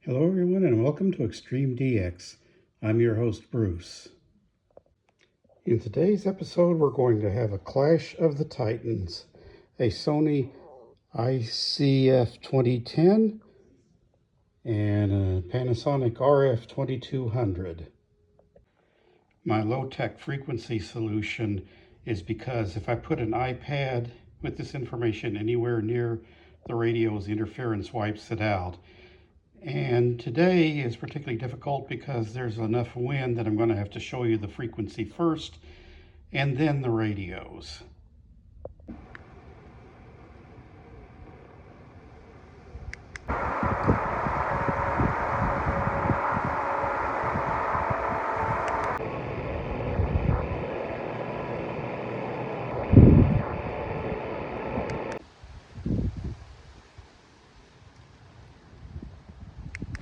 Hello everyone and welcome to Extreme DX. I'm your host Bruce. In today's episode we're going to have a clash of the titans, a Sony ICF-2010 and a Panasonic RF-2200. My low-tech frequency solution is because if I put an iPad with this information anywhere near the radio's interference wipes it out. And today is particularly difficult because there's enough wind that I'm going to have to show you the frequency first and then the radios.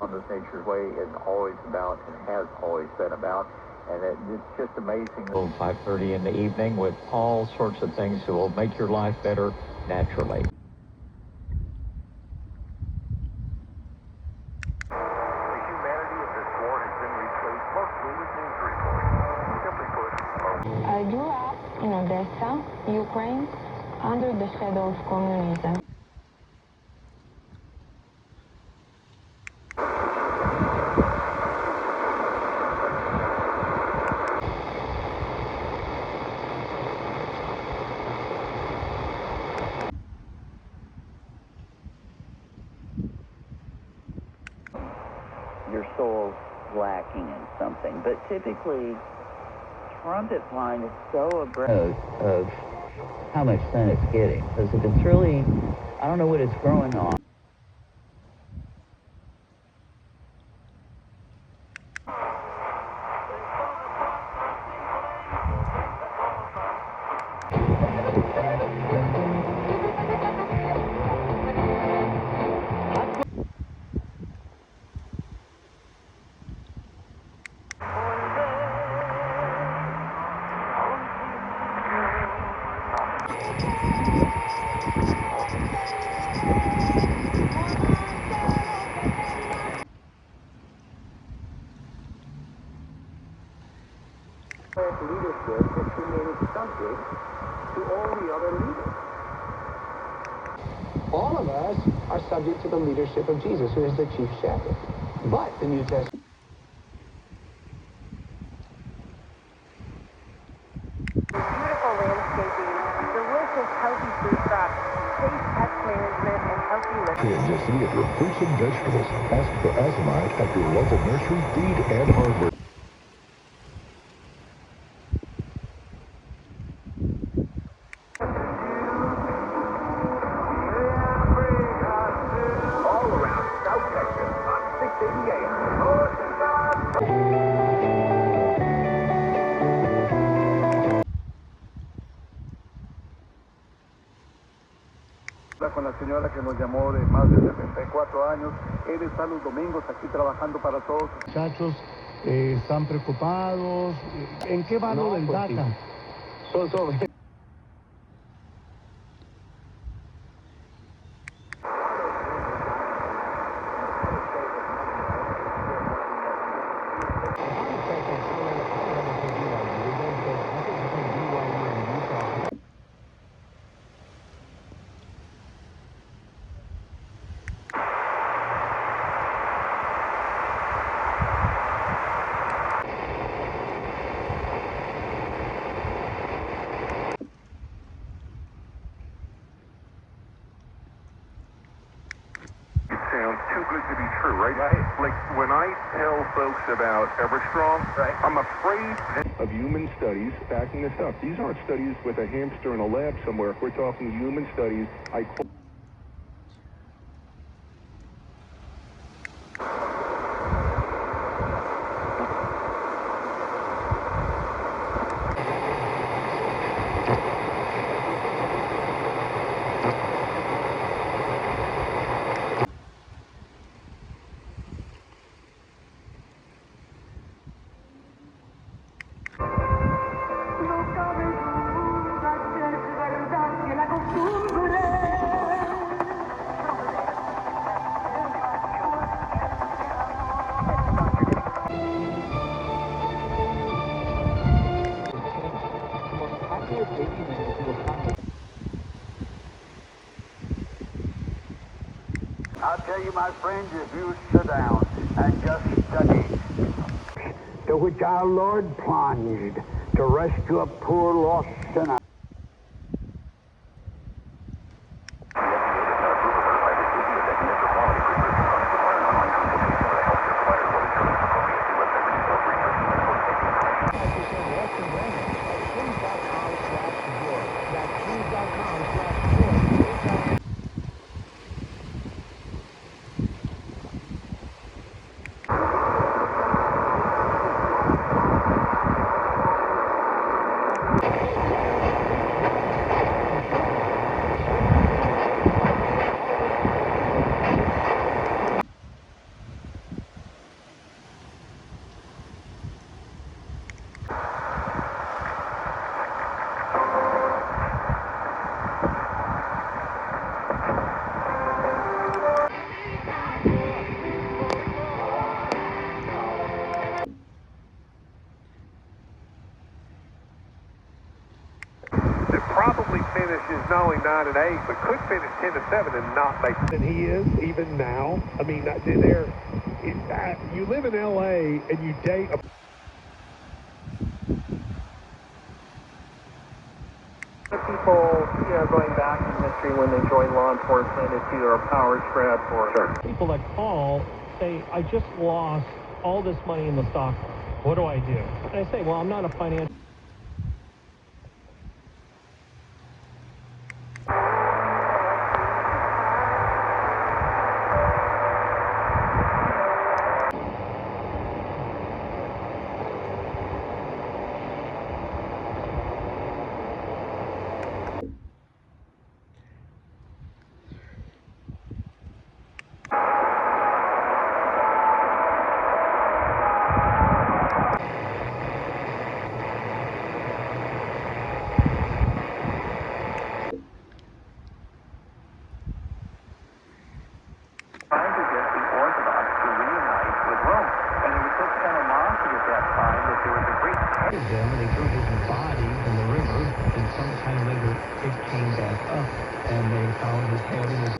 On this Nature's Way is always about and has always been about, and it's just amazing. 5:30 in the evening with all sorts of things that will make your life better naturally. The humanity of this war has been replaced mostly with news reports. Simply put, I grew up in Odessa, Ukraine, under the shadow of communism. Your soul's lacking in something. But typically, trumpet flying is so abrupt of how much sun it's getting. Because if it's really, I don't know what it's growing on. Leadership has remained subject to all the other leaders. All of us are subject to the leadership of Jesus, who is the chief shepherd. But the New Testament. Beautiful landscaping, delicious, healthy food crops, safe pest management, and healthy living. In your feed of your fruits and vegetables. Ask for azomite at your local nursery, feed, and hardware. all around South Texas on 680 AM. Con la señora que nos llamó de más de 74 años. Él está los domingos aquí trabajando para todos. Muchachos están preocupados. ¿En qué va lo del pues data? Sí. Sounds too good to be true, right? Like when I tell folks about Everstrong, I'm afraid Of human studies backing this up. These aren't studies with a hamster in a lab somewhere. We're talking human studies. No cabe duda que es verdad que la costumbre my friends, if you sit down and just study, to which our Lord plunged to rescue a poor lost sinner. Probably finishes not only 9 and 8, but could finish 10 and 7 and not make it. And he is, even now. I mean, you live in L.A. and you date a... People, going back in history when they join law enforcement, it's either a power trip or... Sure. People that call say, I just lost all this money in the stock market. What do I do? And I say, well, I'm not a financial... trying to get the Orthodox to reunite with Rome. And it was such animosity at that time that there was a great Them, they threw his body in the river, and sometime later it came back up, and they found his head in his...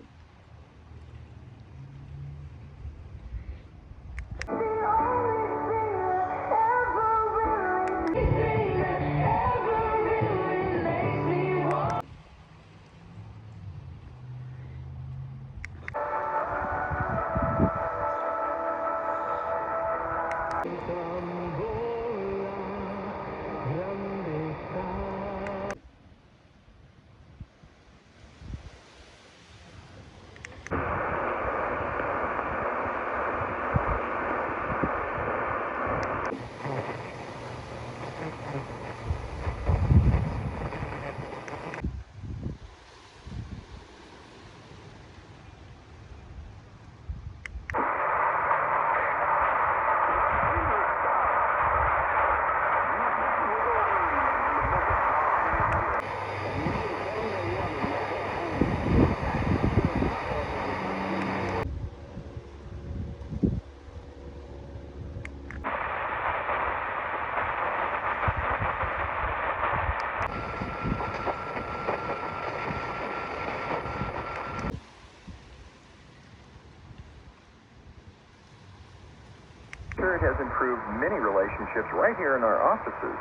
It has improved many relationships right here in our offices.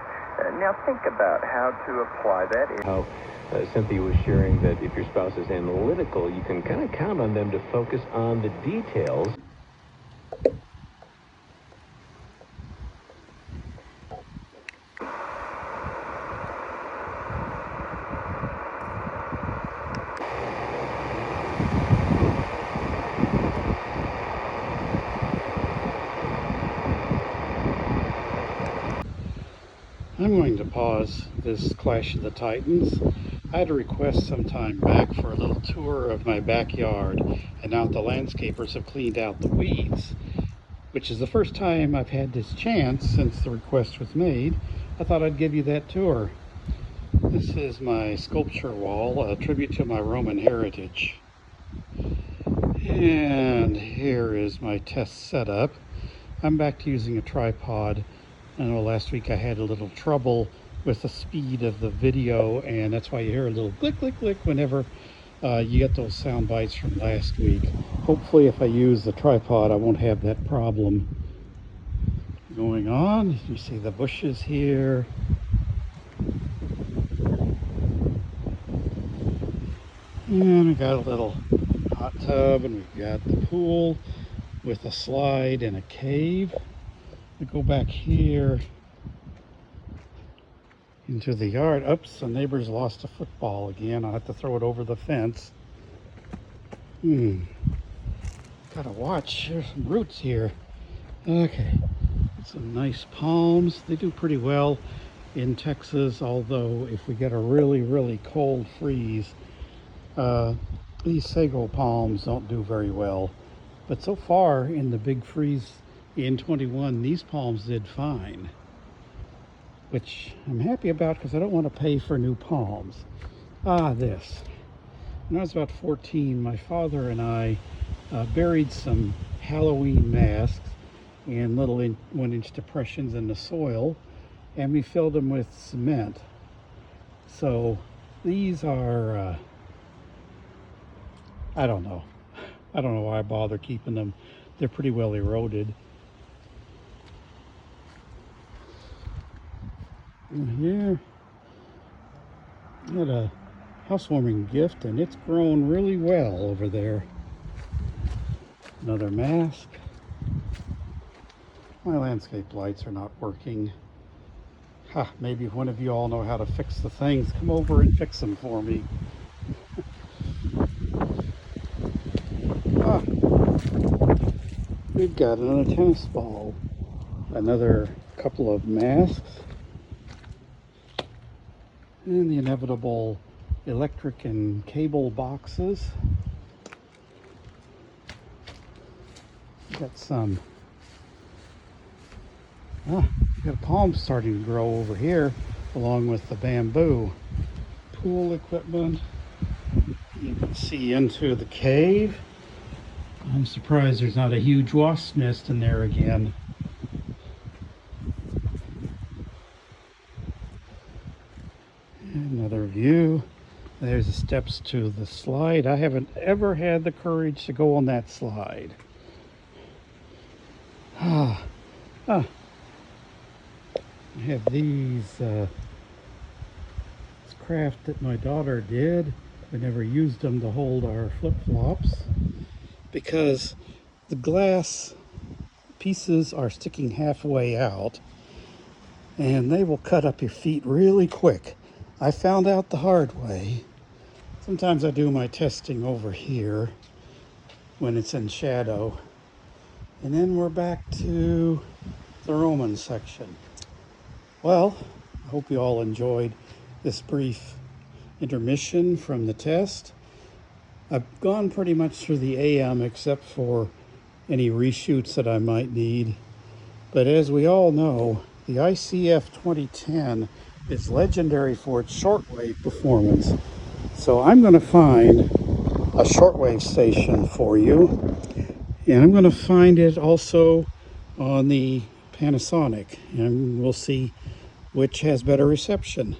Now think about how to apply that. How Cynthia was sharing that if your spouse is analytical, you can kind of count on them to focus on the details. I'm going to pause this Clash of the Titans. I had a request some time back for a little tour of my backyard, and now the landscapers have cleaned out the weeds, which is the first time I've had this chance since the request was made. I thought I'd give you that tour. This is my sculpture wall, a tribute to my Roman heritage. And here is my test setup. I'm back to using a tripod. I know last week I had a little trouble with the speed of the video, and that's why you hear a little click, click, click whenever You get those sound bites from last week. Hopefully if I use the tripod I won't have that problem going on. You see the bushes here. And we got a little hot tub, and we've got the pool with a slide and a cave. We go back here into the yard. Oops, the neighbor's lost a football again. I'll have to throw it over the fence. Gotta watch. There's some roots here. Okay. Some nice palms. They do pretty well in Texas, although if we get a really, really cold freeze, these sago palms don't do very well. But so far in the big freeze in 21, these palms did fine, which I'm happy about because I don't want to pay for new palms. This. When I was about 14, my father and I buried some Halloween masks in little 1-inch depressions in the soil, and we filled them with cement. So these are, I don't know why I bother keeping them. They're pretty well eroded. And here, I had a housewarming gift, and it's grown really well over there. Another mask. My landscape lights are not working. Maybe if one of you all know how to fix the things, come over and fix them for me. We've got another tennis ball, another couple of masks, and the inevitable electric and cable boxes. Got some, got palms starting to grow over here along with the bamboo. Pool equipment. You can see into the cave. I'm surprised there's not a huge wasp nest in there again. Another view. There's the steps to the slide. I haven't ever had the courage to go on that slide. I have these this craft that my daughter did. We never used them to hold our flip-flops because the glass pieces are sticking halfway out and they will cut up your feet really quick. I found out the hard way. Sometimes I do my testing over here when it's in shadow. And then we're back to the Roman section. Well, I hope you all enjoyed this brief intermission from the test. I've gone pretty much through the AM except for any reshoots that I might need. But as we all know, the ICF-2010 is legendary for its shortwave performance. So I'm going to find a shortwave station for you. And I'm going to find it also on the Panasonic. And we'll see which has better reception.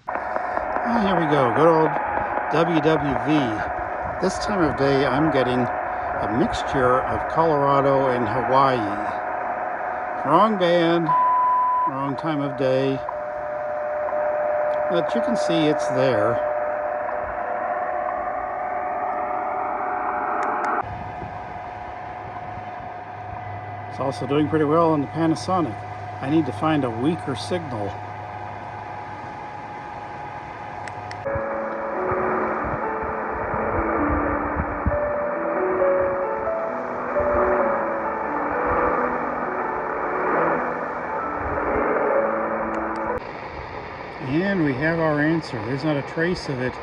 Here we go, good old WWV. This time of day I'm getting a mixture of Colorado and Hawaii. Wrong band, wrong time of day. But you can see it's there. It's also doing pretty well on the Panasonic. I need to find a weaker signal. And we have our answer. There's not a trace of it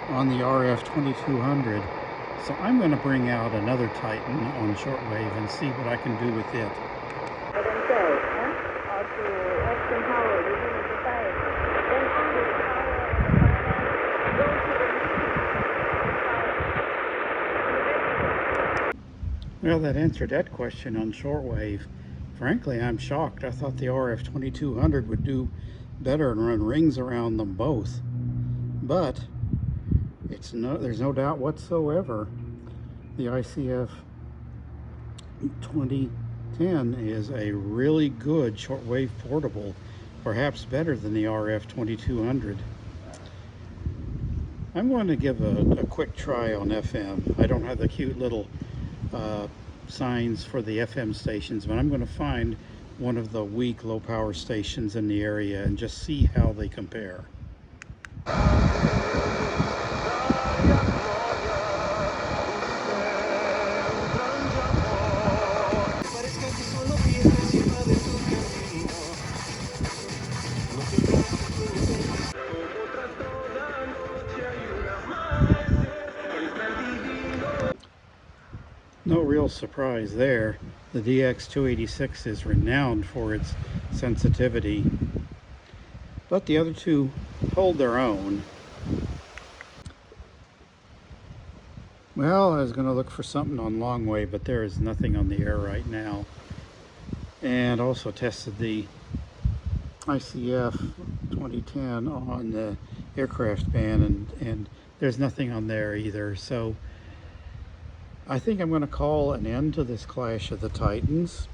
on the RF-2200. So I'm going to bring out another Titan on shortwave and see what I can do with it. Well, that answered that question on shortwave. Frankly, I'm shocked. I thought the RF-2200 would do better and run rings around them both. But There's no doubt whatsoever the ICF-2010 is a really good shortwave portable, perhaps better than the RF-2200. I'm going to give a quick try on FM. I don't have the cute little signs for the FM stations, but I'm going to find one of the weak low power stations in the area and just see how they compare. No real surprise there. The DX286 is renowned for its sensitivity, but the other two hold their own. Well, I was going to look for something on Longwave, but there is nothing on the air right now. And also tested the ICF-2010 on the aircraft band, and there's nothing on there either. So I think I'm going to call an end to this Clash of the Titans.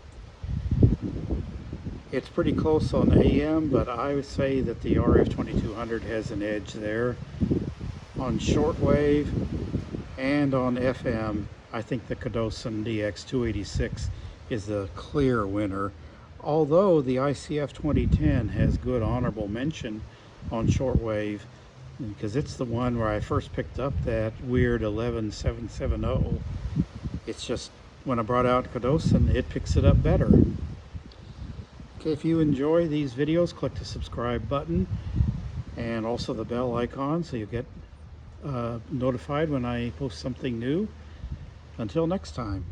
It's pretty close on AM, but I would say that the RF-2200 has an edge there. On shortwave and on FM, I think the Cadosan DX286 is the clear winner, although the ICF-2010 has good honorable mention on shortwave, because it's the one where I first picked up that weird 11770. It's just, when I brought out Cadosan, it picks it up better. Okay, if you enjoy these videos, click the subscribe button and also the bell icon so you get notified when I post something new. Until next time.